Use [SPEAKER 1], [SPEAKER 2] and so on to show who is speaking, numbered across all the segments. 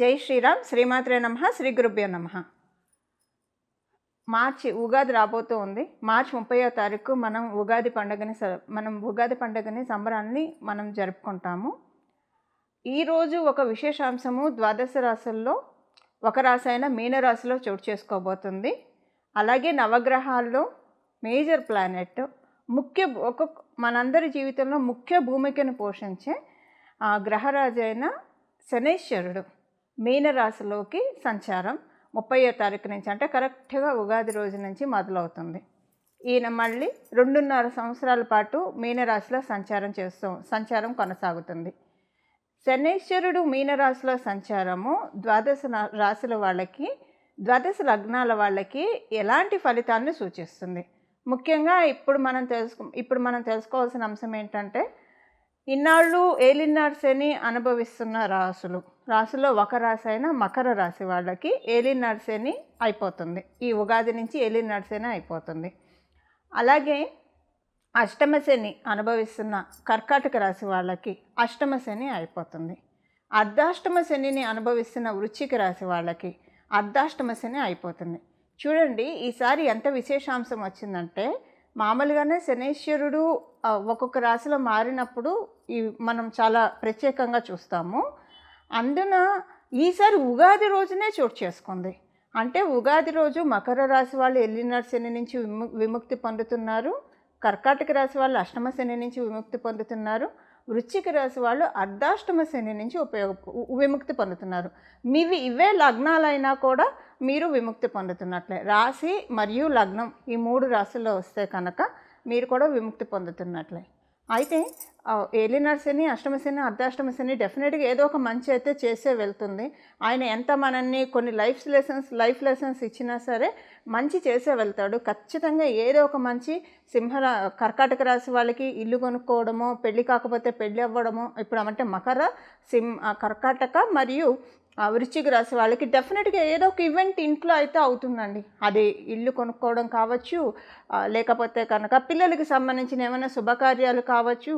[SPEAKER 1] జై శ్రీరామ్. శ్రీమాత్రే నమః. శ్రీ గురుభ్యో నమః. మార్చి ఉగాది రాబోతూ ఉంది. మార్చి 30వ తారీఖు మనం ఉగాది పండుగని సంబరాన్ని మనం జరుపుకుంటాము. ఈరోజు ఒక విశేషాంశము ద్వాదశ రాశుల్లో ఒక రాశి అయిన మీనరాశిలో చోటు చేసుకోబోతుంది. అలాగే నవగ్రహాల్లో మేజర్ ప్లానెట్ మనందరి జీవితంలో ముఖ్య భూమికను పోషించే గ్రహరాజు అయిన శనైశ్వరుడు మీనరాశిలోకి సంచారం 30వ తారీఖు నుంచి, అంటే కరెక్ట్గా ఉగాది రోజు నుంచి మొదలవుతుంది. ఈయన మళ్ళీ 2.5 సంవత్సరాల పాటు మీనరాశిలో సంచారం కొనసాగుతుంది. శనైశ్వరుడు మీనరాశిలో సంచారము ద్వాదశ లగ్నాల వాళ్ళకి ఎలాంటి ఫలితాన్ని సూచిస్తుంది? ముఖ్యంగా ఇప్పుడు మనం తెలుసుకోవాల్సిన అంశం ఏంటంటే, ఇన్నాళ్ళు ఏలినాడు శని అనుభవిస్తున్న రాశులో ఒక రాశి అయిన మకర రాశి వాళ్ళకి ఏలినాడు శని అయిపోతుంది. ఈ ఉగాది నుంచి ఏలినాడు శని అయిపోతుంది. అలాగే అష్టమ శని అనుభవిస్తున్న కర్కాటక రాశి వాళ్ళకి అష్టమ శని అయిపోతుంది. అర్ధాష్టమ శనిని అనుభవిస్తున్న వృశ్చిక రాశి వాళ్ళకి అర్ధాష్టమ శని అయిపోతుంది. చూడండి, ఈసారి ఎంత విశేషాంశం వచ్చిందంటే, మామూలుగానే శనైశ్వరుడు ఒక్కొక్క రాశిలో మారినప్పుడు మనం చాలా ప్రత్యేకంగా చూస్తాము. అందున ఈసారి ఉగాది రోజునే చోటు చేసుకుంది. అంటే ఉగాది రోజు మకర రాశి వాళ్ళు ఏలినాడు శని నుంచి విముక్తి పొందుతున్నారు. కర్కాటక రాశి వాళ్ళు అష్టమ శని నుంచి విముక్తి పొందుతున్నారు. వృశ్చిక రాశి వాళ్ళు అర్ధాష్టమ శని నుంచి విముక్తి పొందుతున్నారు. ఇవే లగ్నాలైనా కూడా మీరు విముక్తి పొందుతున్నట్లే. రాశి మరియు లగ్నం ఈ 3 రాశుల్లో వస్తే కనుక మీరు కూడా విముక్తి పొందుతున్నట్లే. అయితే ఏలినాడు శని, అష్టమ శని, అర్ధాష్టమ శని డెఫినెట్గా ఏదో ఒక మంచి అయితే చేసే వెళ్తుంది. ఆయన ఎంత మనల్ని కొన్ని లైఫ్ లెసన్స్ ఇచ్చినా సరే మంచి చేసే వెళ్తాడు. ఖచ్చితంగా ఏదో ఒక మంచి కర్కాటక రాశి వాళ్ళకి ఇల్లు కొనుక్కోవడమో, పెళ్ళి కాకపోతే పెళ్ళి అవ్వడమో, ఇప్పుడు అంటే కర్కాటక మరియు వృశ్చిక రాశి వాళ్ళకి డెఫినెట్గా ఏదో ఒక ఈవెంట్ ఇంట్లో అయితే అవుతుందండి. అది ఇల్లు కొనుక్కోవడం కావచ్చు, లేకపోతే కనుక పిల్లలకి సంబంధించిన ఏమైనా శుభకార్యాలు కావచ్చు,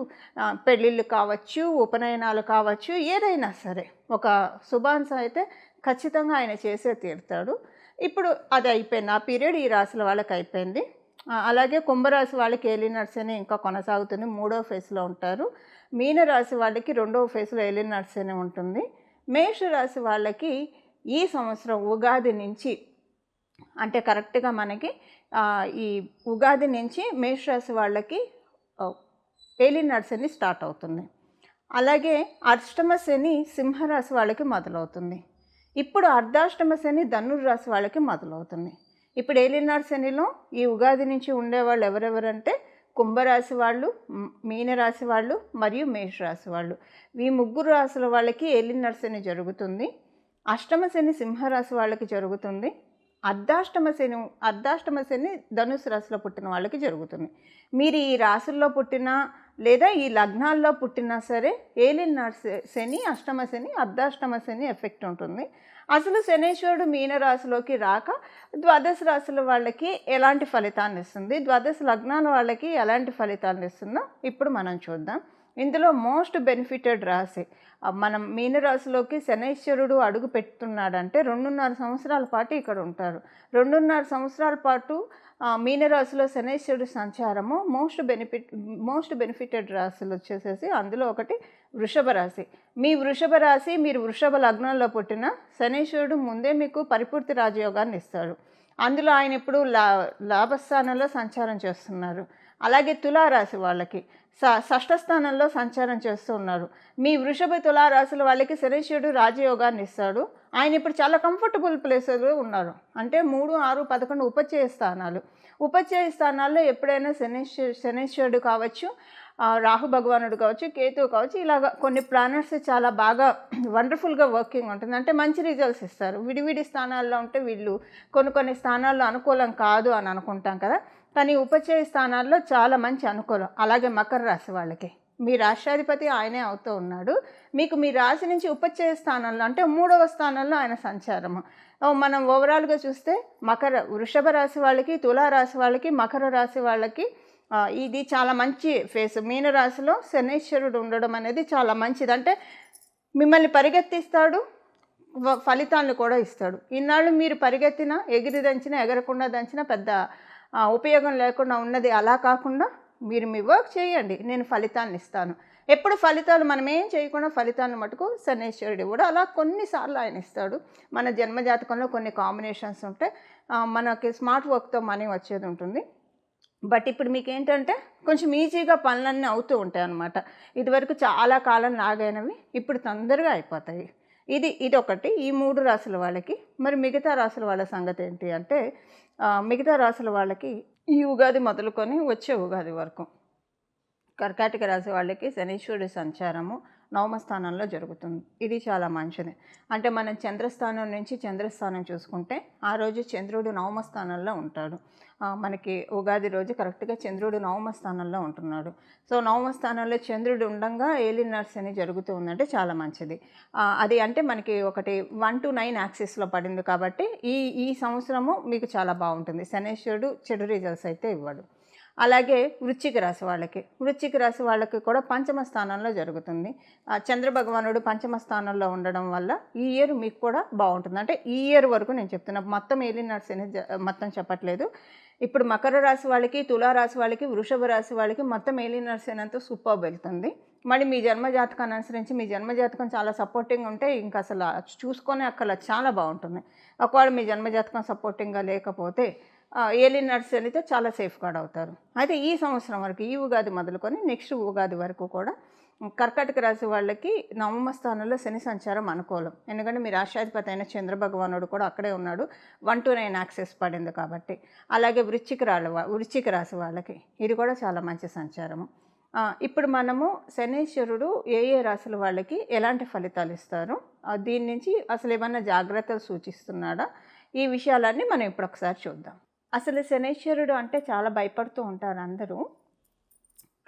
[SPEAKER 1] పెళ్ళిళ్ళు కావచ్చు, ఉపనయనాలు కావచ్చు, ఏదైనా సరే ఒక శుభాంశ అయితే ఖచ్చితంగా ఆయన చేసే తీరుతాడు. ఇప్పుడు అది అయిపోయింది. ఆ పీరియడ్ ఈ రాశుల వాళ్ళకి అయిపోయింది. అలాగే కుంభరాశి వాళ్ళకి ఏలినాడు శని ఇంకా కొనసాగుతుంది. 3వ ఫేజ్లో ఉంటారు. మీనరాశి వాళ్ళకి 2వ ఫేజ్లో ఏలినాడు శని ఉంటుంది. మేషరాశి వాళ్ళకి ఈ సంవత్సరం ఉగాది నుంచి, అంటే కరెక్ట్గా మనకి ఈ ఉగాది నుంచి మేషరాశి వాళ్ళకి ఏలినాడు శని స్టార్ట్ అవుతుంది. అలాగే అష్టమ శని సింహరాశి వాళ్ళకి మొదలవుతుంది. ఇప్పుడు అర్ధాష్టమ శని ధనుర్రాశి వాళ్ళకి మొదలవుతుంది. ఇప్పుడు ఏలినాడు శనిలో ఈ ఉగాది నుంచి ఉండేవాళ్ళు ఎవరెవరంటే కుంభరాశి వాళ్ళు, మీనరాశి వాళ్ళు మరియు మేషరాశి వాళ్ళు. ఈ 3 రాశుల వాళ్ళకి ఏలినాడు శని జరుగుతుంది. అష్టమ శని సింహరాశి వాళ్ళకి జరుగుతుంది. అర్ధాష్టమ శని ధనుసు రాశిలో పుట్టిన వాళ్ళకి జరుగుతుంది. మీరు ఈ రాశుల్లో పుట్టినా లేదా ఈ లగ్నాల్లో పుట్టినా సరే ఏలినాడు శని, అష్టమ శని, అర్ధాష్టమ శని ఎఫెక్ట్ ఉంటుంది. అసలు శనైశ్వరుడు మీనరాశిలోకి రాక ద్వాదశ రాశుల వాళ్ళకి ఎలాంటి ఫలితాన్ని ఇస్తుంది, ద్వాదశ లగ్నాల వాళ్ళకి ఎలాంటి ఫలితాన్ని ఇస్తుందో ఇప్పుడు మనం చూద్దాం. ఇందులో మోస్ట్ బెనిఫిటెడ్ రాశి మనం మీనరాశిలోకి శనైశ్వరుడు అడుగు పెడుతున్నాడంటే 2.5 సంవత్సరాల పాటు ఇక్కడ ఉంటారు. 2.5 సంవత్సరాల పాటు మీనరాశిలో శనైశ్వరుడు సంచారము మోస్ట్ బెనిఫిటెడ్ రాశులు వచ్చేసేసి అందులో ఒకటి వృషభ రాశి. మీరు వృషభ లగ్నంలో పుట్టిన శనైశ్వరుడు ముందే మీకు పరిపూర్తి రాజయోగాన్ని ఇస్తాడు. అందులో ఆయన ఇప్పుడు లాభస్థానంలో సంచారం చేస్తున్నారు. అలాగే తులారాశి వాళ్ళకి షష్ఠ స్థానంలో సంచారం చేస్తూ ఉన్నారు. మీ వృషభ తులారాశుల వాళ్ళకి శనైశ్వరుడు రాజయోగాన్ని ఇస్తాడు. ఆయన ఇప్పుడు చాలా కంఫర్టబుల్ ప్లేస్లో ఉన్నారు. అంటే 3, 6, 11 ఉపచయ స్థానాల్లో ఎప్పుడైనా శనైశ్వరుడు కావచ్చు, రాహు భగవానుడు కావచ్చు, కేతువు కావచ్చు, ఇలాగ కొన్ని ప్లానెట్స్ చాలా బాగా వండర్ఫుల్గా వర్కింగ్ ఉంటుంది. అంటే మంచి రిజల్ట్స్ ఇస్తారు. విడివిడి స్థానాల్లో ఉంటే వీళ్ళు కొన్ని స్థానాల్లో అనుకూలం కాదు అని అనుకుంటాం కదా, కానీ ఉపచయ స్థానాల్లో చాలా మంచి అనుకూలం. అలాగే మకర రాశి వాళ్ళకి మీ రాష్ట్రాధిపతి ఆయనే అవుతూ ఉన్నాడు. మీకు మీ రాశి నుంచి ఉపచయ స్థానంలో అంటే 3వ స్థానంలో ఆయన సంచారము. మనం ఓవరాల్గా చూస్తే వృషభ రాశి వాళ్ళకి, తులారాశి వాళ్ళకి, మకర రాశి వాళ్ళకి ఇది చాలా మంచి ఫేస్. మీనరాశిలో శనైశ్వరుడు ఉండడం అనేది చాలా మంచిది. అంటే మిమ్మల్ని పరిగెత్తిస్తాడు, ఫలితాలను కూడా ఇస్తాడు. ఇన్నాళ్ళు మీరు పరిగెత్తినా, ఎగిరి దంచినా, ఎగరకుండా దంచినా పెద్ద ఉపయోగం లేకుండా ఉన్నది అలా కాకుండా మీరు మీ వర్క్ చేయండి, నేను ఫలితాన్ని ఇస్తాను. ఎప్పుడు ఫలితాలు మనం ఏం చేయకుండా ఫలితాలను మటుకు శనీశ్వరుడు కూడా అలా కొన్నిసార్లు ఆయన ఇస్తాడు. మన జన్మజాతకంలో కొన్ని కాంబినేషన్స్ ఉంటాయి. మనకి స్మార్ట్ వర్క్తో మనీ వచ్చేది ఉంటుంది. బట్ ఇప్పుడు మీకేంటంటే కొంచెం ఈజీగా పనులన్నీ అవుతూ ఉంటాయి అన్నమాట. ఇదివరకు చాలా కాలం లాగైనవి ఇప్పుడు తొందరగా అయిపోతాయి. ఇదొకటి ఈ 3 రాసుల వాళ్ళకి. మరి మిగతా రాసుల వాళ్ళ సంగతి ఏంటి అంటే మిగతా రాసుల వాళ్ళకి ఈ ఉగాది మొదలుకొని వచ్చే ఉగాది వరకు కర్కాటక రాశి వాళ్ళకి శనీశ్వరుడి సంచారము నవమ స్థానంలో జరుగుతుంది. ఇది చాలా మంచిది. అంటే మనం చంద్రస్థానం నుంచి చంద్రస్థానం చూసుకుంటే ఆ రోజు చంద్రుడు నవమ స్థానంలో ఉంటాడు. మనకి ఉగాది రోజు కరెక్ట్గా చంద్రుడు నవమ స్థానంలో ఉంటున్నాడు. సో నవమ స్థానంలో చంద్రుడు ఉండగా ఏలినాటి శని జరుగుతూ ఉందంటే చాలా మంచిది. అది అంటే మనకి ఒకటి 1 to 9 యాక్సిస్లో పడింది కాబట్టి ఈ సంవత్సరము మీకు చాలా బాగుంటుంది. శనీశ్వరుడు చెడు రిజల్ట్స్ అయితే ఇవ్వడు. అలాగే వృశ్చిక రాశి వాళ్ళకి కూడా పంచమ స్థానంలో జరుగుతుంది. చంద్రభగవానుడు పంచమ స్థానంలో ఉండడం వల్ల ఈ ఇయర్ మీకు కూడా బాగుంటుంది. అంటే ఈ ఇయర్ వరకు నేను చెప్తున్నా, మొత్తం ఏలినాటి శని మొత్తం చెప్పట్లేదు. ఇప్పుడు మకర రాశి వాళ్ళకి, తులారాశి వాళ్ళకి, వృషభ రాశి వాళ్ళకి మొత్తం ఏలినాటి శని అంతా సూపర్ వెళ్తుంది. మళ్ళీ మీ జన్మజాతకాన్ని అనుసరించి మీ జన్మజాతకం చాలా సపోర్టింగ్ ఉంటే ఇంకా అసలు చూసుకొని అక్కడ చాలా బాగుంటుంది. ఒకవేళ మీ జన్మజాతకం సపోర్టింగ్గా లేకపోతే ఏలినాటి శనితో చాలా సేఫ్ గార్డ్ అవుతారు. అయితే ఈ సంవత్సరం వరకు ఈ ఉగాది మొదలుకొని నెక్స్ట్ ఉగాది వరకు కూడా కర్కాటక రాశి వాళ్ళకి నవమ స్థానంలో శని సంచారం అనుకూలం. ఎందుకంటే మీ రాష్ట్రాధిపతి అయిన చంద్రభగవానుడు కూడా అక్కడే ఉన్నాడు. 1 to 9 యాక్సెస్ పడింది కాబట్టి. అలాగే వృశ్చిక రాశి వాళ్ళకి ఇది కూడా చాలా మంచి సంచారము. ఇప్పుడు మనము శనీశ్వరుడు ఏ రాశుల వాళ్ళకి ఎలాంటి ఫలితాలు ఇస్తారు, దీని నుంచి అసలు ఏమన్నా జాగ్రత్తలు సూచిస్తున్నాడా, ఈ విషయాలన్నీ మనం ఇప్పుడు ఒకసారి చూద్దాం. అసలు శనీశ్వరుడు అంటే చాలా భయపడుతూ ఉంటారు అందరూ.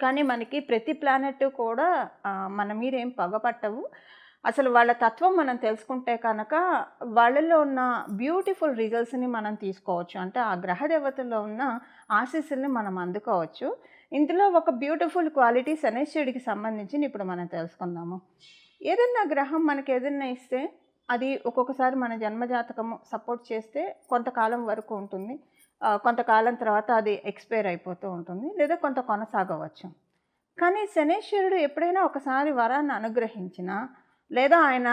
[SPEAKER 1] కానీ మనకి ప్రతి ప్లానెట్ కూడా మన మీద ఏం పగపట్టవు. అసలు వాళ్ళ తత్వం మనం తెలుసుకుంటే కనుక వాళ్ళల్లో ఉన్న బ్యూటిఫుల్ రిజల్ట్స్ని మనం తీసుకోవచ్చు. అంటే ఆ గ్రహ దేవతల్లో ఉన్న ఆశీస్సుల్ని మనం అందుకోవచ్చు. ఇందులో ఒక బ్యూటిఫుల్ క్వాలిటీ శనీశ్వరుడికి సంబంధించి ఇప్పుడు మనం తెలుసుకుందాము. ఏదన్నా గ్రహం మనకి ఏదన్నా ఇస్తే అది ఒక్కొక్కసారి మన జన్మజాతకము సపోర్ట్ చేస్తే కొంతకాలం వరకు ఉంటుంది. కొంతకాలం తర్వాత అది ఎక్స్పైర్ అయిపోతూ ఉంటుంది, లేదా కొంత కొనసాగవచ్చు. కానీ శనీశ్వరుడు ఎప్పుడైనా ఒకసారి వరాన్ని అనుగ్రహించినా, లేదా ఆయన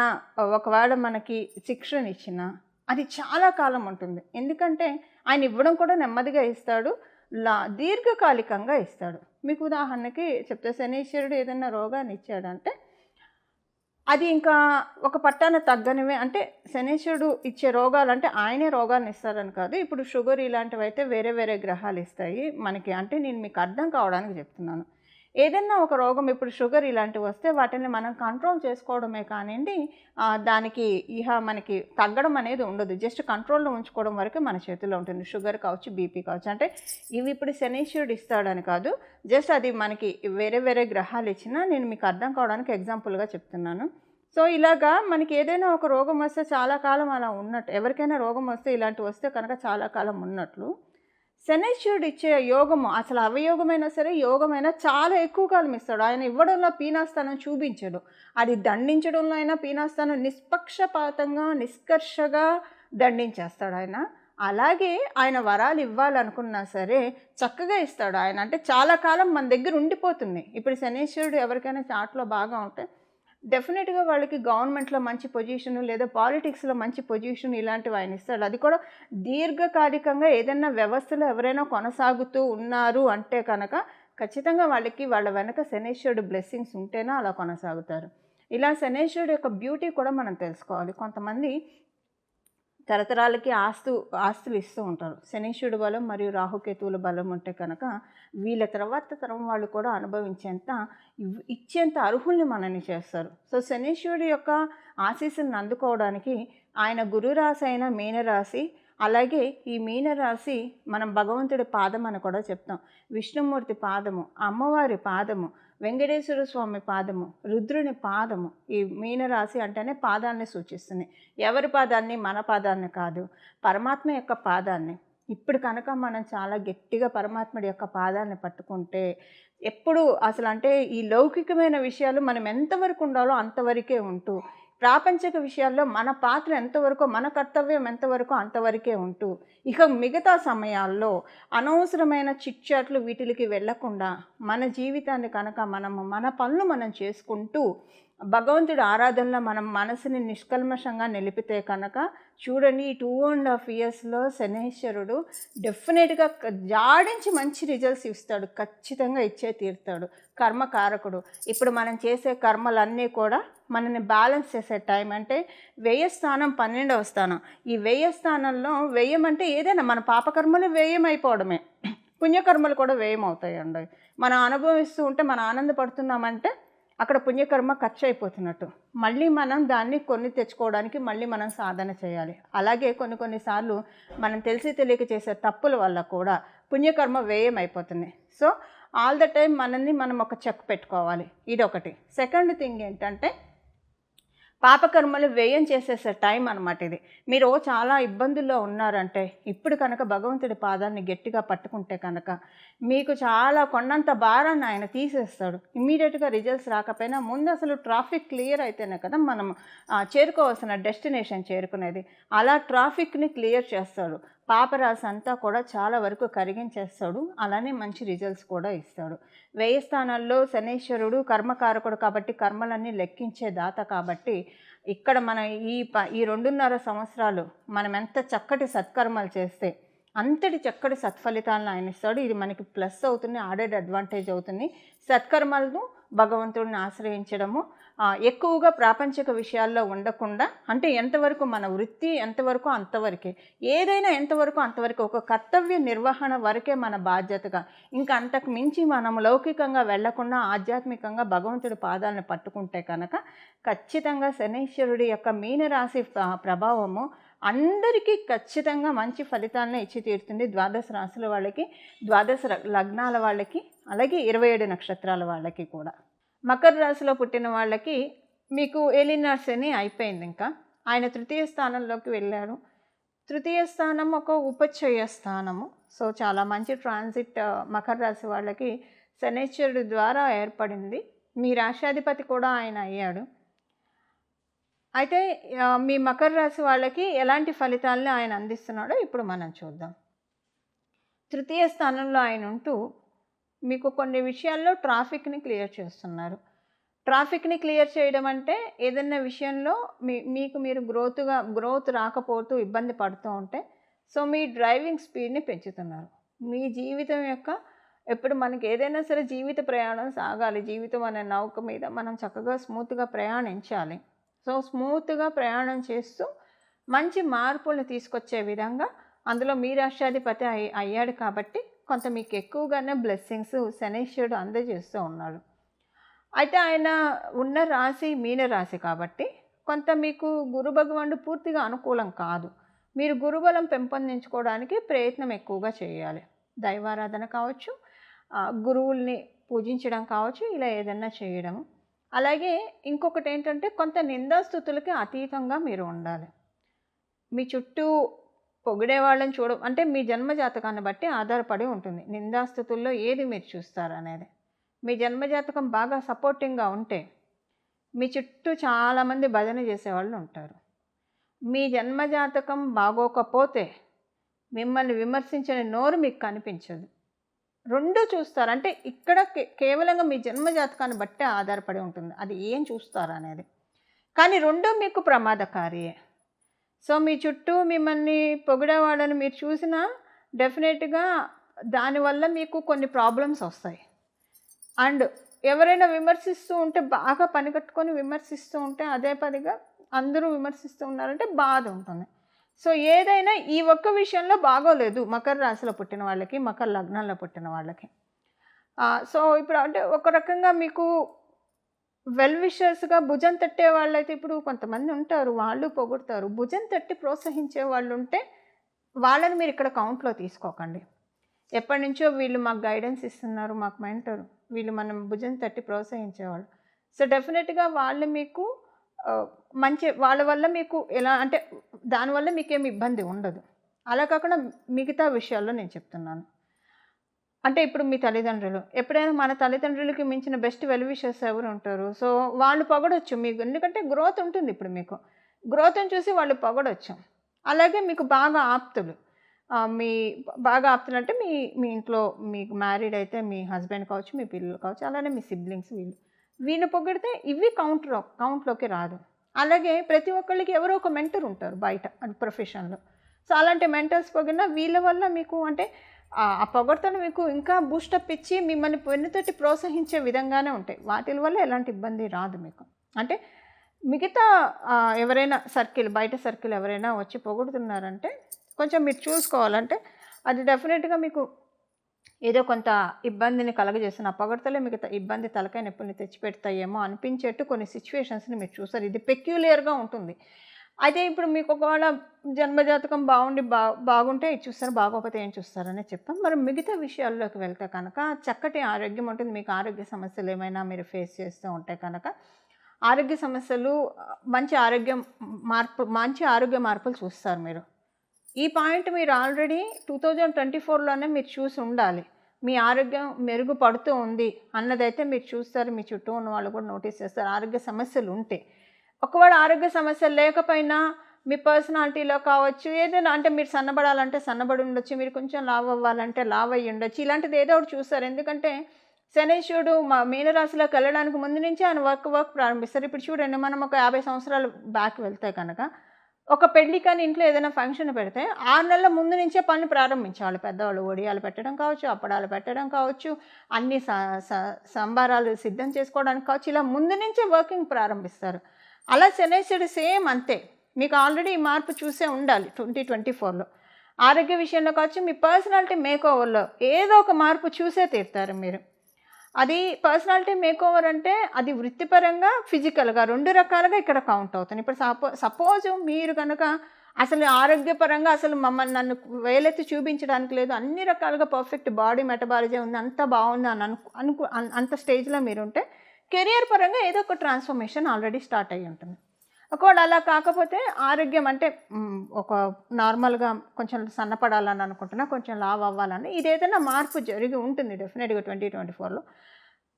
[SPEAKER 1] ఒకవేళ మనకి శిక్షణ ఇచ్చినా అది చాలా కాలం ఉంటుంది. ఎందుకంటే ఆయన ఇవ్వడం కూడా నెమ్మదిగా ఇస్తాడు, దీర్ఘకాలికంగా ఇస్తాడు. మీకు ఉదాహరణకి చెప్తే శనీశ్వరుడు ఏదైనా రోగాన్ని ఇచ్చాడంటే అది ఇంకా ఒక పట్టాన తగ్గనివే. అంటే శనీశ్వరుడు ఇచ్చే రోగాలు అంటే ఆయనే రోగాలను ఇస్తారని కాదు. ఇప్పుడు షుగర్ ఇలాంటివి అయితే వేరే వేరే గ్రహాలు ఇస్తాయి మనకి. అంటే నేను మీకు అర్థం కావడానికి చెప్తున్నాను. ఏదైనా ఒక రోగం, ఇప్పుడు షుగర్ ఇలాంటివి వస్తే వాటిని మనం కంట్రోల్ చేసుకోవడమే కానివ్వండి, దానికి మనకి తగ్గడం అనేది ఉండదు. జస్ట్ కంట్రోల్లో ఉంచుకోవడం వరకే మన చేతిలో ఉంటుంది. షుగర్ కావచ్చు, బీపీ కావచ్చు. అంటే ఇవి ఇప్పుడు శనీశ్వరుడు ఇస్తాడని కాదు, జస్ట్ అది మనకి వేరే వేరే గ్రహాలు ఇచ్చినా నేను మీకు అర్థం కావడానికి ఎగ్జాంపుల్గా చెప్తున్నాను. సో ఇలాగా మనకి ఏదైనా ఒక రోగం వస్తే చాలా కాలం అలా ఉన్నట్టు, ఎవరికైనా రోగం వస్తే ఇలాంటివి వస్తే కనుక చాలా కాలం ఉన్నట్లు, శనీశ్వరుడు ఇచ్చే యోగము అసలు అవయోగమైనా సరే యోగమైనా చాలా ఎక్కువ కాలం ఇస్తాడు. ఆయన ఇవ్వడంలో పీనాస్థానం చూపించడు, అది దండించడంలో అయినా పీనాస్థానం నిష్పక్షపాతంగా నిష్కర్షగా దండించేస్తాడు ఆయన. అలాగే ఆయన వరాలు ఇవ్వాలనుకున్నా సరే చక్కగా ఇస్తాడు ఆయన. అంటే చాలా కాలం మన దగ్గర ఉండిపోతుంది. ఇప్పుడు శనీశ్వరుడు ఎవరికైనా చాట్లో బాగా ఉంటే డెఫినెట్గా వాళ్ళకి గవర్నమెంట్లో మంచి పొజిషను, లేదా పాలిటిక్స్లో మంచి పొజిషన్ ఇలాంటివి ఆయన ఇస్తాడు. అది కూడా దీర్ఘకాలికంగా ఏదైనా వ్యవస్థలో ఎవరైనా కొనసాగుతూ ఉన్నారు అంటే కనుక ఖచ్చితంగా వాళ్ళకి వాళ్ళ వెనక శనీశ్వరుడు బ్లెస్సింగ్స్ ఉంటేనే అలా కొనసాగుతారు. ఇలా శనీశ్వరుడు యొక్క బ్యూటీ కూడా మనం తెలుసుకోవాలి. కొంతమంది తరతరాలకి ఆస్తులు ఇస్తూ ఉంటారు. శనీశ్వరుడు బలం మరియు రాహుకేతువుల బలం ఉంటే కనుక వీళ్ళ తర్వాత తరం వాళ్ళు కూడా అనుభవించేంత ఇచ్చేంత అర్హుల్ని మనల్ని చేస్తారు. సో శనీశ్వరుడు యొక్క ఆశీస్సులను అందుకోవడానికి ఆయన గురురాశి అయిన మీనరాశి, అలాగే ఈ మీనరాశి మనం భగవంతుడి పాదం అని కూడా చెప్తాం. విష్ణుమూర్తి పాదము, అమ్మవారి పాదము, వెంకటేశ్వర స్వామి పాదము, రుద్రుని పాదము. ఈ మీనరాశి అంటేనే పాదాన్ని సూచిస్తుంది. ఎవరి పాదాన్ని? మన పాదాన్ని కాదు, పరమాత్మ యొక్క పాదాన్ని. ఇప్పుడు కనుక మనం చాలా గట్టిగా పరమాత్ముడి యొక్క పాదాన్ని పట్టుకుంటే ఎప్పుడు అసలు అంటే ఈ లౌకికమైన విషయాలు మనం ఎంతవరకు ఉండాలో అంతవరకే ఉంటూ ప్రాపంచిక విషయాల్లో మన పాత్ర ఎంతవరకో, మన కర్తవ్యం ఎంతవరకో అంతవరకే ఉంటూ, ఇక మిగతా సమయాల్లో అనవసరమైన చిట్‌చాట్లు వీటిలకి వెళ్ళకుండా, మన జీవితాన్ని కనుక మన పనులు మనం చేసుకుంటూ, భగవంతుడి ఆరాధనలో మనం మనసుని నిష్కల్మషంగా నిలిపితే కనుక చూడండి, ఈ 2½ ఇయర్స్‌లో శనీశ్వరుడు డెఫినెట్‌గా జాడించి మంచి రిజల్ట్స్ ఇస్తాడు. ఖచ్చితంగా ఇచ్చే తీరుతాడు. కర్మకారకుడు. ఇప్పుడు మనం చేసే కర్మలన్నీ కూడా మనల్ని బ్యాలెన్స్ చేసే టైం. అంటే వ్యయ స్థానం 12వ స్థానం. ఈ వ్యయ స్థానంలో వ్యయం అంటే ఏదైనా మన పాపకర్మలు వ్యయం అయిపోవడమే. పుణ్యకర్మలు కూడా వ్యయం అవుతాయండి. మనం అనుభవిస్తూ ఉంటే మనం ఆనందపడుతున్నామంటే అక్కడ పుణ్యకర్మ ఖర్చు అయిపోతున్నట్టు. మళ్ళీ మనం దాన్ని తెచ్చుకోవడానికి మళ్ళీ మనం సాధన చేయాలి. అలాగే కొన్నిసార్లు మనం తెలిసి తెలియక చేసే తప్పుల వల్ల కూడా పుణ్యకర్మ వ్యయం అయిపోతుంది. సో ఆల్ ద టైం మనల్ని మనం ఒక చెక్ పెట్టుకోవాలి. ఇదొకటి. సెకండ్ థింగ్ ఏంటంటే పాపకర్మలు వ్యయం చేసేసే టైం అనమాట ఇది. మీరు చాలా ఇబ్బందుల్లో ఉన్నారంటే ఇప్పుడు కనుక భగవంతుడి పాదాన్ని గట్టిగా పట్టుకుంటే కనుక మీకు చాలా కొండంత భారాన్ని ఆయన తీసేస్తాడు. ఇమ్మీడియట్గా రిజల్ట్స్ రాకపోయినా ముందు అసలు ట్రాఫిక్ క్లియర్ అయితేనే కదా మనం చేరుకోవాల్సిన డెస్టినేషన్ చేరుకునేది. అలా ట్రాఫిక్ని క్లియర్ చేస్తాడు. పాపరాశి అంతా కూడా చాలా వరకు కరిగించేస్తాడు. అలానే మంచి రిజల్ట్స్ కూడా ఇస్తాడు. వ్యయ స్థానాల్లో శనీశ్వరుడు కర్మకారకుడు కాబట్టి కర్మలన్నీ లెక్కించే దాత కాబట్టి ఇక్కడ మన ఈ 2.5 సంవత్సరాలు మనం ఎంత చక్కటి సత్కర్మలు చేస్తే అంతటి చక్కటి సత్ఫలితాలను ఆయన ఇస్తాడు. ఇది మనకి ప్లస్ అవుతుంది, ఆడెడ్ అడ్వాంటేజ్ అవుతుంది. సత్కర్మలను భగవంతుడిని ఆశ్రయించడము, ఎక్కువగా ప్రాపంచిక విషయాల్లో ఉండకుండా, అంటే ఎంతవరకు మన వృత్తి ఎంతవరకు అంతవరకే, ఏదైనా ఎంతవరకు అంతవరకు, ఒక కర్తవ్య నిర్వహణ వరకే మన బాధ్యతగా, ఇంకా అంతకు మించి మనం లౌకికంగా వెళ్లకుండా ఆధ్యాత్మికంగా భగవంతుడి పాదాలను పట్టుకుంటే కనుక ఖచ్చితంగా శనీశ్వరుడి యొక్క మీనరాశి ప్రభావము అందరికీ ఖచ్చితంగా మంచి ఫలితాలను ఇచ్చి తీరుతుంది. 12 రాశుల వాళ్ళకి, 12 లగ్నాల వాళ్ళకి, అలాగే 27 నక్షత్రాల వాళ్ళకి కూడా. మకర రాశిలో పుట్టిన వాళ్ళకి మీకు ఏలినాటి శని అయిపోయింది. ఇంకా ఆయన 3వ స్థానంలోకి వెళ్ళాడు. 3వ స్థానం ఒక ఉపచయ స్థానము. సో చాలా మంచి ట్రాన్సిట్ మకర రాశి వాళ్ళకి శనీశ్వరుడు ద్వారా ఏర్పడింది. మీ రాశాధిపతి కూడా ఆయన అయ్యాడు. అయితే మీ మకర రాశి వాళ్ళకి ఎలాంటి ఫలితాలను ఆయన అందిస్తున్నాడో ఇప్పుడు మనం చూద్దాం. 3వ స్థానంలో ఆయన ఉంటూ మీకు కొన్ని విషయాల్లో ట్రాఫిక్ని క్లియర్ చేస్తున్నారు. ట్రాఫిక్ని క్లియర్ చేయడం అంటే ఏదైనా విషయంలో మీకు మీరు గ్రోత్ రాకపోతూ ఇబ్బంది పడుతూ ఉంటే సో మీ డ్రైవింగ్ స్పీడ్ని పెంచుతున్నారు. మీ జీవితం యొక్క ఎప్పుడు మనకి ఏదైనా సరే జీవిత ప్రయాణం సాగాలి. జీవితం అనే నౌక మీద మనం చక్కగా స్మూత్గా ప్రయాణించాలి. సో స్మూత్గా ప్రయాణం చేస్తూ మంచి మార్పులను తీసుకొచ్చే విధంగా అందులో మీ రాష్ట్రాధిపతి అయ్యాడు కాబట్టి కొంత మీకు ఎక్కువగానే బ్లెస్సింగ్స్ శనీశ్వరుడు అందజేస్తూ ఉన్నాడు. అయితే ఆయన ఉన్న రాశి మీనరాశి కాబట్టి కొంత మీకు గురు భగవానుడు పూర్తిగా అనుకూలం కాదు. మీరు గురుబలం పెంపొందించుకోవడానికి ప్రయత్నం ఎక్కువగా చేయాలి. దైవారాధన కావచ్చు, గురువుల్ని పూజించడం కావచ్చు, ఇలా ఏదన్నా చేయడం. అలాగే ఇంకొకటి ఏంటంటే కొంత నిందాస్తుతులకి అతీతంగా మీరు ఉండాలి. మీ చుట్టూ పొగిడే వాళ్ళని అంటే మీ జన్మజాతకాన్ని బట్టి ఆధారపడి ఉంటుంది. నిందాస్తుతుల్లో ఏది మీరు చూస్తారనేది. మీ జన్మజాతకం బాగా సపోర్టింగ్గా ఉంటే మీ చుట్టూ చాలామంది భజన చేసేవాళ్ళు ఉంటారు. మీ జన్మజాతకం బాగోకపోతే మిమ్మల్ని విమర్శించని నోరు మీకు కనిపించదు. రెండూ చూస్తారు. అంటే ఇక్కడ కేవలంగా మీ జన్మజాతకాన్ని బట్టే ఆధారపడి ఉంటుంది అది ఏం చూస్తారు అనేది. కానీ రెండూ మీకు ప్రమాదకారియే. సో మీ చుట్టూ మిమ్మల్ని పొగిడేవాళ్ళని మీరు చూసినా డెఫినెట్గా దానివల్ల మీకు కొన్ని ప్రాబ్లమ్స్ వస్తాయి. అండ్ ఎవరైనా విమర్శిస్తూ ఉంటే బాగా పని కట్టుకొని విమర్శిస్తూ ఉంటే అదే పనిగా అందరూ విమర్శిస్తూ ఉన్నారంటే బాధ ఉంటుంది. సో ఏదైనా ఈ ఒక్క విషయంలో బాగోలేదు మకర రాశిలో పుట్టిన వాళ్ళకి, మకర లగ్నంలో పుట్టిన వాళ్ళకి. సో ఇప్పుడు అంటే ఒక రకంగా మీకు వెల్ విషర్స్గా భుజం తట్టే వాళ్ళైతే ఇప్పుడు కొంతమంది ఉంటారు, వాళ్ళు పొగుడతారు. భుజం తట్టి ప్రోత్సహించే వాళ్ళు ఉంటే వాళ్ళని మీరు ఇక్కడ కౌంట్లో తీసుకోకండి. ఎప్పటి నుంచో వీళ్ళు మాకు గైడెన్స్ ఇస్తున్నారు, మాకు మెంటర్, వీళ్ళు మనం భుజం తట్టి ప్రోత్సహించేవాళ్ళు. సో డెఫినెట్గా వాళ్ళు మీకు మంచి, వాళ్ళ వల్ల మీకు ఎలా అంటే దానివల్ల మీకేమి ఇబ్బంది ఉండదు. అలా కాకుండా మిగతా విషయాల్లో నేను చెప్తున్నాను. అంటే ఇప్పుడు మీ తల్లిదండ్రులు ఎప్పుడైనా మన తల్లిదండ్రులకి మించిన బెస్ట్ వెల్ విషర్స్ ఎవరు ఉంటారు? సో, వాళ్ళు పొగడొచ్చు మీకు. ఎందుకంటే గ్రోత్ ఉంటుంది ఇప్పుడు మీకు. గ్రోత్‌ని చూసి వాళ్ళు పొగడొచ్చు. అలాగే మీకు బాగా ఆప్తులు. మీ బాగా ఆప్తులంటే మీ మీ ఇంట్లో మీకు మ్యారీడ్ అయితే మీ హస్బెండ్ కావచ్చు, మీ పిల్లలు కావచ్చు, అలానే మీ సిబ్లింగ్స్ వీళ్ళు. వీళ్ళు పొగిడితే ఇవి కౌంట్‌లోకి రాదు. అలాగే ప్రతి ఒక్కళ్ళకి ఎవరో ఒక మెంటర్ ఉంటారు బయట ప్రొఫెషన్‌లో. సో, అలాంటి మెంటర్స్ పొగిడినా వీళ్ళ వల్ల మీకు అంటే ఆ పొగడ్తలు మీకు ఇంకా బూస్టప్ ఇచ్చి మిమ్మల్ని వెన్నుతట్టి ప్రోత్సహించే విధంగానే ఉంటాయి. వాటిల వల్ల ఎలాంటి ఇబ్బంది రాదు మీకు. అంటే మిగతా ఎవరైనా బయట సర్కిల్ ఎవరైనా వచ్చి పొగుడుతున్నారంటే కొంచెం మీరు చూసుకోవాలంటే అది డెఫినెట్‌గా మీకు ఏదో కొంత ఇబ్బందిని కలగజేస్తున్న ఆ పొగడ్తలే మీకు ఇబ్బంది తలకాయ నొప్పుల్ని తెచ్చిపెడతాయేమో అనిపించేట్టు కొన్ని సిట్యుయేషన్స్‌ని మీరు చూసారు. ఇది పెక్యులియర్‌గా ఉంటుంది. అయితే ఇప్పుడు మీకు ఒకవేళ జన్మజాతకం బాగుంటే ఇది చూస్తారు, బాగోకపోతే ఏం చూస్తారనే చెప్పాం. మరి మిగతా విషయాల్లోకి వెళ్తే కనుక చక్కటి ఆరోగ్యం ఉంటుంది. మీకు ఆరోగ్య సమస్యలు ఏమైనా మీరు ఫేస్ చేస్తూ ఉంటే కనుక ఆరోగ్య సమస్యలు మంచి ఆరోగ్య మార్పులు చూస్తారు మీరు. ఈ పాయింట్ మీరు ఆల్రెడీ 2024లోనే మీరు చూసి ఉండాలి. మీ ఆరోగ్యం మెరుగుపడుతూ ఉంది అన్నదైతే మీరు చూస్తారు. మీ చుట్టూ ఉన్న వాళ్ళు కూడా నోటీస్ చేస్తారు ఆరోగ్య సమస్యలు ఉంటే. ఒకవేళ ఆరోగ్య సమస్యలు లేకపోయినా మీ పర్సనాలిటీలో కావచ్చు, ఏదైనా అంటే మీరు సన్నబడాలంటే సన్నబడి ఉండొచ్చు, మీరు కొంచెం లావు అవ్వాలంటే లావు అయ్యి ఉండొచ్చు. ఇలాంటిది ఏదో ఒకటి చూస్తారు. ఎందుకంటే శనీశ్వరుడు మీనరాశిలోకి వెళ్ళడానికి ముందు నుంచే ఆయన వర్క్ ప్రారంభిస్తారు. ఇప్పుడు చూడండి, మనం ఒక 50 సంవత్సరాలు బ్యాక్ వెళ్తే కనుక ఒక పెళ్లి కానీ ఇంట్లో ఏదైనా ఫంక్షన్ పెడితే 6 నెలల ముందు నుంచే పనులు ప్రారంభించేవాళ్ళు పెద్దవాళ్ళు. వడియాలు పెట్టడం కావచ్చు, అప్పడాలు పెట్టడం కావచ్చు, అన్ని సంబారాలు సిద్ధం చేసుకోవడానికి కావచ్చు, ఇలా ముందు నుంచే వర్కింగ్ ప్రారంభిస్తారు. అలా శనైశ్వరుడు సేమ్ అంతే. మీకు ఆల్రెడీ ఈ మార్పు చూసే ఉండాలి 2024లో. ఆరోగ్య విషయంలో కావచ్చు, మీ పర్సనాలిటీ మేకోవర్లో ఏదో ఒక మార్పు చూసే తీరుతారు మీరు. అది పర్సనాలిటీ మేకోవర్ అంటే అది వృత్తిపరంగా, ఫిజికల్‌గా 2 రకాలుగా ఇక్కడ కౌంట్ అవుతుంది. ఇప్పుడు సపోజ్ మీరు కనుక అసలు ఆరోగ్యపరంగా అసలు నన్ను వేలెత్తి చూపించడానికి లేదు, అన్ని రకాలుగా పర్ఫెక్ట్ బాడీ మెటబాలిజం ఉంది, అంతా బాగుంది అని అంత స్టేజ్‌లో మీరుంటే కెరియర్ పరంగా ఏదో ఒక ట్రాన్స్ఫర్మేషన్ ఆల్రెడీ స్టార్ట్ అయ్యి ఉంటుంది. ఒకవేళ అలా కాకపోతే ఆరోగ్యం అంటే ఒక నార్మల్గా కొంచెం సన్నపడాలని అనుకుంటున్నా, కొంచెం లావు అవ్వాలని ఇదేదైనా మార్పు జరిగి ఉంటుంది డెఫినెట్‌గా 2024లో.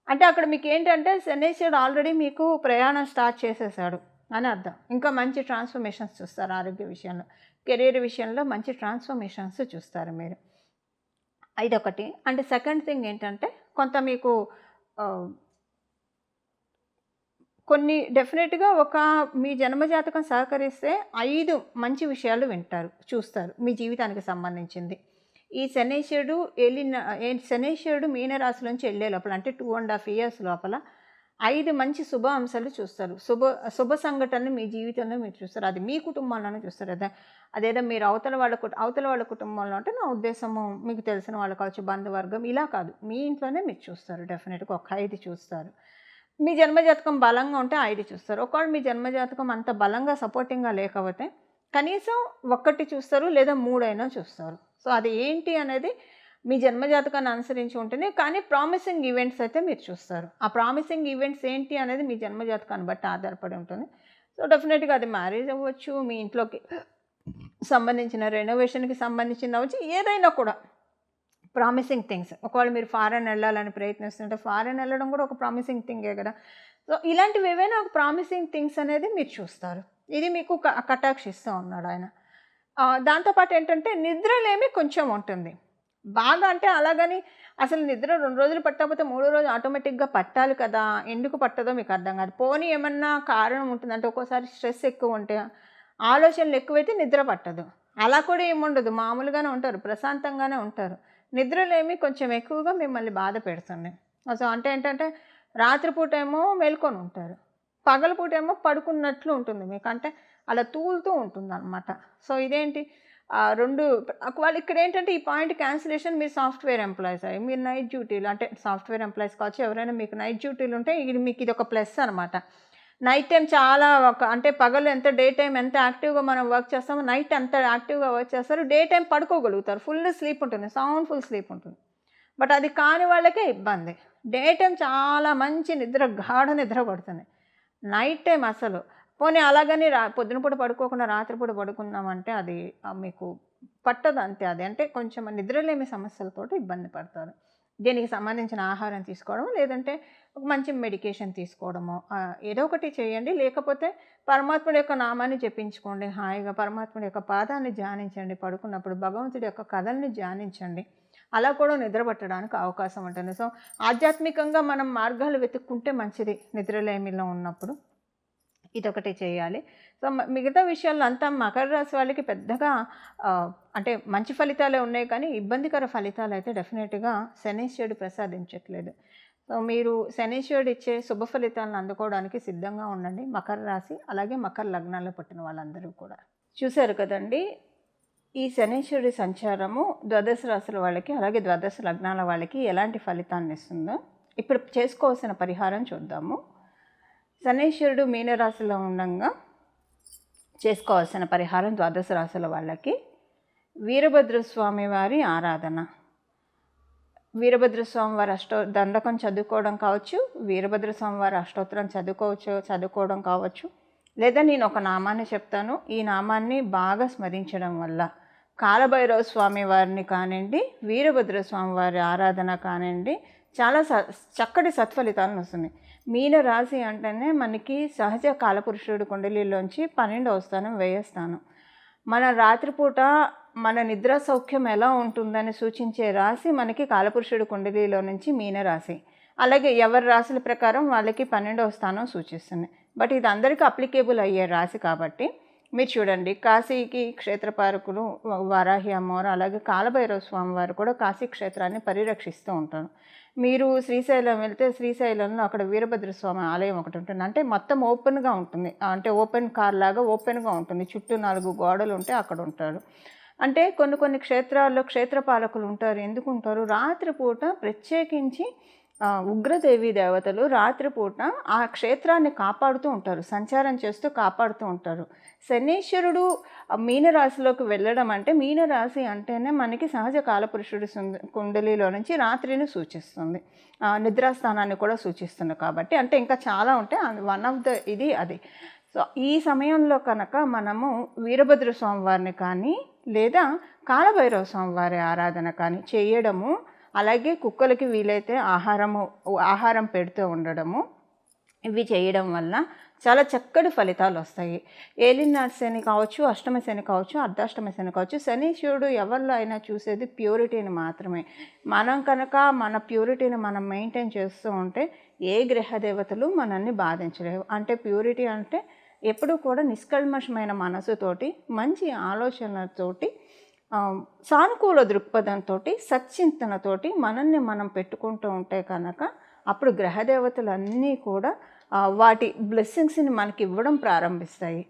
[SPEAKER 1] అంటే అక్కడ మీకు ఏంటంటే శనైశ్వరుడు ఆల్రెడీ మీకు ప్రయాణం స్టార్ట్ చేసేసాడు అని అర్థం. ఇంకా మంచి ట్రాన్స్ఫర్మేషన్స్ చూస్తారు ఆరోగ్య విషయంలో. కెరీర్ విషయంలో మంచి ట్రాన్స్ఫర్మేషన్స్ చూస్తారు మీరు. ఇదొకటి. అంటే సెకండ్ థింగ్ ఏంటంటే కొంత మీకు కొన్ని డెఫినెట్‌గా మీ జన్మజాతకం సహకరిస్తే 5 మంచి విషయాలు చూస్తారు మీ జీవితానికి సంబంధించింది. ఈ శనైశ్వరుడు మీనరాశిలోంచి వెళ్ళే లోపల అంటే 2.5 ఇయర్స్ లోపల 5 మంచి శుభ అంశాలు చూస్తారు. శుభ సంఘటనలు మీ జీవితంలో మీరు చూస్తారు. అది మీ కుటుంబంలోనే చూస్తారు. అదేదో మీరు అవతల వాళ్ళ కుటుంబంలో అంటే నా ఉద్దేశము మీకు తెలిసిన వాళ్ళు కావచ్చు, బంధువర్గం ఇలా కాదు. మీ ఇంట్లోనే మీరు చూస్తారు. డెఫినెట్‌గా ఒక 5 చూస్తారు. మీ జన్మజాతకం బలంగా ఉంటే 5 చూస్తారు. ఒకవేళ మీ జన్మజాతకం అంత బలంగా సపోర్టింగ్‌గా లేకపోతే కనీసం 1 చూస్తారు లేదా 3 అయినా చూస్తారు. సో అది ఏంటి అనేది మీ జన్మజాతకాన్ని అనుసరించి ఉంటుంది. కానీ ప్రామిసింగ్ ఈవెంట్స్ అయితే మీరు చూస్తారు. ఆ ప్రామిసింగ్ ఈవెంట్స్ ఏంటి అనేది మీ జన్మజాతకాన్ని బట్టి ఆధారపడి ఉంటుంది. సో డెఫినెట్‌గా అది మ్యారేజ్ అవ్వచ్చు, మీ ఇంట్లోకి సంబంధించిన రెనోవేషన్‌కి సంబంధించింది అవ్వచ్చు, ఏదైనా కూడా ప్రామిసింగ్ థింగ్స్. ఒకవేళ మీరు ఫారెన్ వెళ్ళాలని ప్రయత్నిస్తుంటే ఫారెన్ వెళ్ళడం కూడా ఒక ప్రామిసింగ్ థింగే కదా. సో ఇలాంటివి ఏవైనా ఒక ప్రామిసింగ్ థింగ్స్ అనేది మీరు చూస్తారు. ఇది మీకు కటాక్షిస్తూ ఉన్నాడు ఆయన. దాంతోపాటు ఏంటంటే నిద్రలేమి కొంచెం ఉంటుంది. బాగా అంటే అలాగని అసలు నిద్ర 2 రోజులు పట్టకపోతే 3 రోజు ఆటోమేటిక్‌గా పట్టాలి కదా. ఎందుకు పట్టదో మీకు అర్థం కాదు. పోనీ ఏమన్నా కారణం ఉంటుందంటే ఒక్కోసారి స్ట్రెస్ ఎక్కువ ఉంటే, ఆలోచనలు ఎక్కువైతే నిద్ర పట్టదు. అలా కూడా ఏముండదు, మామూలుగానే ఉంటారు, ప్రశాంతంగానే ఉంటారు. నిద్రలేమి కొంచెం ఎక్కువగా మిమ్మల్ని బాధ పెడుతుంది. సో అంటే ఏంటంటే రాత్రిపూట ఏమో మేల్కొని ఉంటారు, పగలపూట ఏమో పడుకున్నట్లు ఉంటుంది మీకు. అంటే అలా తూలుతూ ఉంటుందన్నమాట. సో ఇదేంటి 2 వాళ్ళు ఇక్కడ ఏంటంటే ఈ పాయింట్ క్యాన్సిలేషన్. మీరు సాఫ్ట్వేర్ ఎంప్లాయీస్ మీరు నైట్ డ్యూటీలు అంటే సాఫ్ట్వేర్ ఎంప్లాయీస్ కావచ్చు, ఎవరైనా మీకు నైట్ డ్యూటీలు ఉంటే మీకు ఇది ఒక ప్లస్ అనమాట. నైట్ టైం చాలా అంటే పగలు ఎంత డే టైం ఎంత యాక్టివ్గా మనం వర్క్ చేస్తామో నైట్ అంత యాక్టివ్గా వర్క్ చేస్తారు. డే టైం పడుకోగలుగుతారు, ఫుల్ స్లీప్ ఉంటుంది, సౌండ్ఫుల్ స్లీప్ ఉంటుంది. బట్ అది కాని వాళ్ళకే ఇబ్బంది. డే టైం చాలా మంచి గాఢ నిద్ర పడుతుంది. నైట్ టైం అసలు పోనీ అలాగని పొద్దునపూట పడుకోకుండా రాత్రిపూట పడుకుందామంటే అది మీకు పట్టదు అంతే. అది అంటే కొంచెం నిద్రలేమి సమస్యలతో ఇబ్బంది పడతారు. దీనికి సంబంధించిన ఆహారం తీసుకోవడం, లేదంటే ఒక మంచి మెడికేషన్ తీసుకోవడము, ఏదో ఒకటి చేయండి. లేకపోతే పరమాత్ముడి యొక్క నామాన్ని జపించుకోండి. హాయిగా పరమాత్ముడి యొక్క పాదాన్ని ధ్యానించండి. పడుకున్నప్పుడు భగవంతుడి యొక్క కథల్ని ధ్యానించండి. అలా కూడా నిద్ర పట్టడానికి అవకాశం ఉంటుంది. సో ఆధ్యాత్మికంగా మనం మార్గాలు వెతుక్కుంటే మంచిది నిద్రలేమిలో ఉన్నప్పుడు. ఇదొకటి చేయాలి. సో మిగతా విషయాల్లో అంతా మకర రాశి వాళ్ళకి పెద్దగా అంటే మంచి ఫలితాలే ఉన్నాయి, కానీ ఇబ్బందికర ఫలితాలు అయితే డెఫినెట్గా శనీశ్వరుడు ప్రసాదించట్లేదు. సో మీరు శనీశ్వరుడు ఇచ్చే శుభ ఫలితాలను అందుకోవడానికి సిద్ధంగా ఉండండి. మకర రాశి అలాగే మకర లగ్నాల్లో పుట్టిన వాళ్ళందరూ కూడా. చూశారు కదండి, ఈ శనీశ్వరుడి సంచారము ద్వాదశ రాశుల వాళ్ళకి అలాగే ద్వాదశ లగ్నాల వాళ్ళకి ఎలాంటి ఫలితాన్ని ఇస్తుందో ఇప్పుడు చేసుకోవాల్సిన పరిహారం చూద్దాము. శనీశ్వరుడు మీనరాశిలో ఉండగా చేసుకోవాల్సిన పరిహారం ద్వాదశ రాశుల వాళ్ళకి వీరభద్రస్వామి వారి ఆరాధన. వీరభద్రస్వామి వారి దండకం చదువుకోవడం కావచ్చు, వీరభద్రస్వామి వారి అష్టోత్తరం చదువుకోవడం కావచ్చు, లేదా నేను ఒక నామాన్ని చెప్తాను, ఈ నామాన్ని బాగా స్మరించడం వల్ల కాలభైరవ స్వామి వారిని కానివ్వండి, వీరభద్రస్వామి వారి ఆరాధన కానివ్వండి, చాలా చక్కటి సత్ఫలితాలను వస్తుంది. మీన రాశి అంటేనే మనకి సహజ కాలపురుషుడు కుండలిలోంచి 12వ స్థానం, వ్యయస్థానం. మన రాత్రిపూట మన నిద్ర సౌఖ్యం ఎలా ఉంటుందని సూచించే రాశి మనకి కాలపురుషుడు కుండలిలో నుంచి మీనరాశి. అలాగే ఎవరి రాశుల ప్రకారం వాళ్ళకి 12వ స్థానం సూచిస్తుంది. బట్ ఇది అందరికీ అప్లికేబుల్ అయ్యే రాశి కాబట్టి మీరు చూడండి, కాశీకి క్షేత్రపాలకులు వారాహి అమ్మవారు అలాగే కాలభైరవ స్వామి వారు కూడా కాశీ క్షేత్రాన్ని పరిరక్షిస్తూ ఉంటారు. మీరు శ్రీశైలం వెళ్తే శ్రీశైలంలో అక్కడ వీరభద్రస్వామి ఆలయం ఒకటి ఉంటుంది. అంటే మొత్తం ఓపెన్గా ఉంటుంది, అంటే ఓపెన్ కార్ లాగా ఓపెన్గా ఉంటుంది. చుట్టూ 4 గోడలు ఉంటే అక్కడ ఉంటారు. అంటే కొన్ని క్షేత్రాల్లో క్షేత్రపాలకులు ఉంటారు. ఎందుకు ఉంటారు? రాత్రిపూట ప్రత్యేకించి ఉగ్రదేవి దేవతలు రాత్రిపూట ఆ క్షేత్రాన్ని కాపాడుతూ ఉంటారు, సంచారం చేస్తూ కాపాడుతూ ఉంటారు. శనీశ్వరుడు మీనరాశిలోకి వెళ్ళడం అంటే, మీనరాశి అంటేనే మనకి సహజ కాలపురుషుడు కుండలిలో నుంచి రాత్రిని సూచిస్తుంది, నిద్రాస్థానాన్ని కూడా సూచిస్తుంది. కాబట్టి అంటే ఇంకా చాలా ఉంటాయి, వన్ ఆఫ్ ద ఇది అది. సో ఈ సమయంలో కనుక మనము వీరభద్ర స్వామి వారిని కానీ లేదా కాలభైరవ స్వామి వారి ఆరాధన కానీ చేయడము, అలాగే కుక్కలకి వీలైతే ఆహారం పెడుతూ ఉండడము, ఇవి చేయడం వల్ల చాలా చక్కటి ఫలితాలు వస్తాయి. ఏలినాటి శని కావచ్చు, అష్టమ శని కావచ్చు, అర్ధాష్టమ శని కావచ్చు. శనీశ్వరుడు ఎవరిలో అయినా చూసేది ప్యూరిటీని మాత్రమే. మనం కనుక మన ప్యూరిటీని మనం మెయింటైన్ చేస్తూ ఉంటే ఏ గ్రహ దేవతలు మనల్ని బాధించలేవు. అంటే ప్యూరిటీ అంటే ఎప్పుడూ కూడా నిష్కల్మషమైన మనసుతోటి, మంచి ఆలోచనలతోటి, సానుకూల దృక్పథంతో, సచ్చింతనతోటి మనల్ని మనం పెట్టుకుంటూ ఉంటే కనుక అప్పుడు గ్రహదేవతలన్నీ కూడా వాటి బ్లెస్సింగ్స్ని మనకి ఇవ్వడం ప్రారంభిస్తాయి.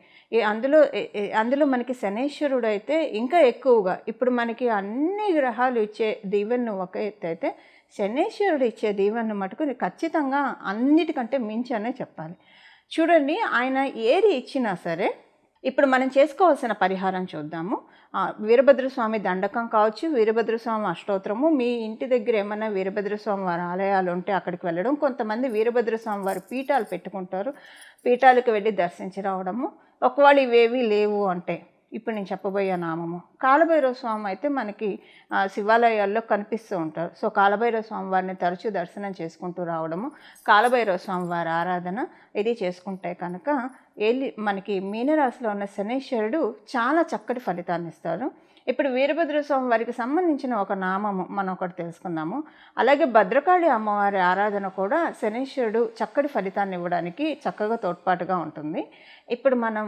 [SPEAKER 1] అందులో మనకి శనీశ్వరుడు అయితే ఇంకా ఎక్కువగా, ఇప్పుడు మనకి అన్ని గ్రహాలు ఇచ్చే దీవెనను ఒక ఎత్తు అయితే శనీశ్వరుడు ఇచ్చే దీవెనను మటుకు ఖచ్చితంగా అన్నిటికంటే మించి అనే చెప్పాలి. చూడండి, ఆయన ఏది ఇచ్చినా సరే ఇప్పుడు మనం చేసుకోవాల్సిన పరిహారం చూద్దాము. వీరభద్రస్వామి దండకం కావచ్చు, వీరభద్రస్వామి అష్టోత్తరము, మీ ఇంటి దగ్గర ఏమైనా వీరభద్రస్వామి వారి ఆలయాలు ఉంటే అక్కడికి వెళ్ళడం. కొంతమంది వీరభద్రస్వామి వారి పీఠాలు పెట్టుకుంటారు, పీఠాలకు వెళ్ళి దర్శించి రావడము. ఒకవేళ ఇవేవి లేవు అంటే ఇప్పుడు నేను చెప్పబోయే నామము కాలభైరవ స్వామి అయితే మనకి శివాలయాల్లో కనిపిస్తూ ఉంటారు. సో కాలభైరవ స్వామి వారిని తరచూ దర్శనం చేసుకుంటూ రావడము, కాలభైరవ స్వామి వారి ఆరాధన ఇది చేసుకుంటే కనుక మనకి మీనరాశిలో ఉన్న శనీశ్వరుడు చాలా చక్కటి ఫలితాన్ని ఇస్తారు. ఇప్పుడు వీరభద్ర స్వామి వారికి సంబంధించిన ఒక నామము మనం ఒకటి తెలుసుకుందాము. అలాగే భద్రకాళి అమ్మవారి ఆరాధన కూడా శనీశ్వరుడు చక్కటి ఫలితాన్ని ఇవ్వడానికి చక్కగా తోడ్పాటుగా ఉంటుంది. ఇప్పుడు మనం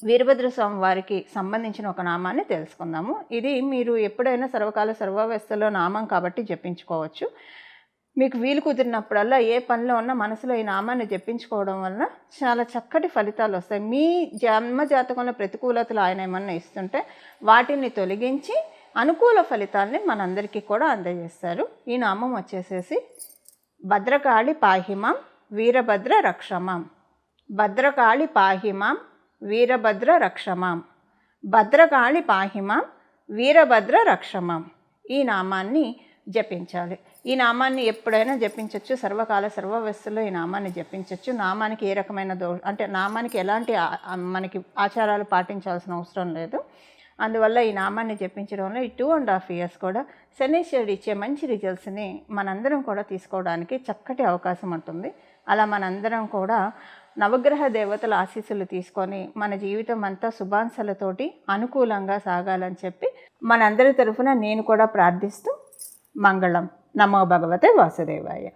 [SPEAKER 1] వీరభద్ర స్వామి వారికి సంబంధించిన ఒక నామాన్ని తెలుసుకుందాము. ఇది మీరు ఎప్పుడైనా సర్వకాల సర్వావస్థలో నామం కాబట్టి జపించుకోవచ్చు. మీకు వీలు కుదిరినప్పుడల్లా ఏ పనిలో ఉన్నా మనసులో ఈ నామాన్ని జపించుకోవడం వల్ల చాలా చక్కటి ఫలితాలు వస్తాయి. మీ జన్మ జాతకంలో ప్రతికూలతలు ఆయన ఏమన్నా ఇస్తుంటే వాటిని తొలగించి అనుకూల ఫలితాలని మనందరికీ కూడా అందజేస్తారు. ఈ నామం వచ్చేసేసి భద్రకాళి పాహిమాం వీరభద్ర రక్షమాం. భద్రకాళి పాహిమాం వీరభద్ర రక్షమాం. భద్రకాళి పాహిమాం వీరభద్ర రక్షమాం. ఈ నామాన్ని జపించాలి. ఈ నామాన్ని ఎప్పుడైనా జపించవచ్చు, సర్వకాల సర్వవస్థలో ఈ నామాన్ని జపించవచ్చు. నామానికి ఏ రకమైన అంటే నామానికి ఎలాంటి మనకి ఆచారాలు పాటించాల్సిన అవసరం లేదు. అందువల్ల ఈ నామాన్ని జపించడంలో ఈ 2.5 years కూడా శనీశ్వరుడు ఇచ్చే మంచి రిజల్ట్స్ని మనందరం కూడా తీసుకోవడానికి చక్కటి అవకాశం ఉంటుంది. అలా మనందరం కూడా నవగ్రహ దేవతల ఆశీస్సులు తీసుకొని మన జీవితం అంతా శుభాంశాలతోటి అనుకూలంగా సాగాలని చెప్పి మనందరి తరఫున నేను కూడా ప్రార్థిస్తూ మంగళం. నమో భగవతే వాసుదేవాయ.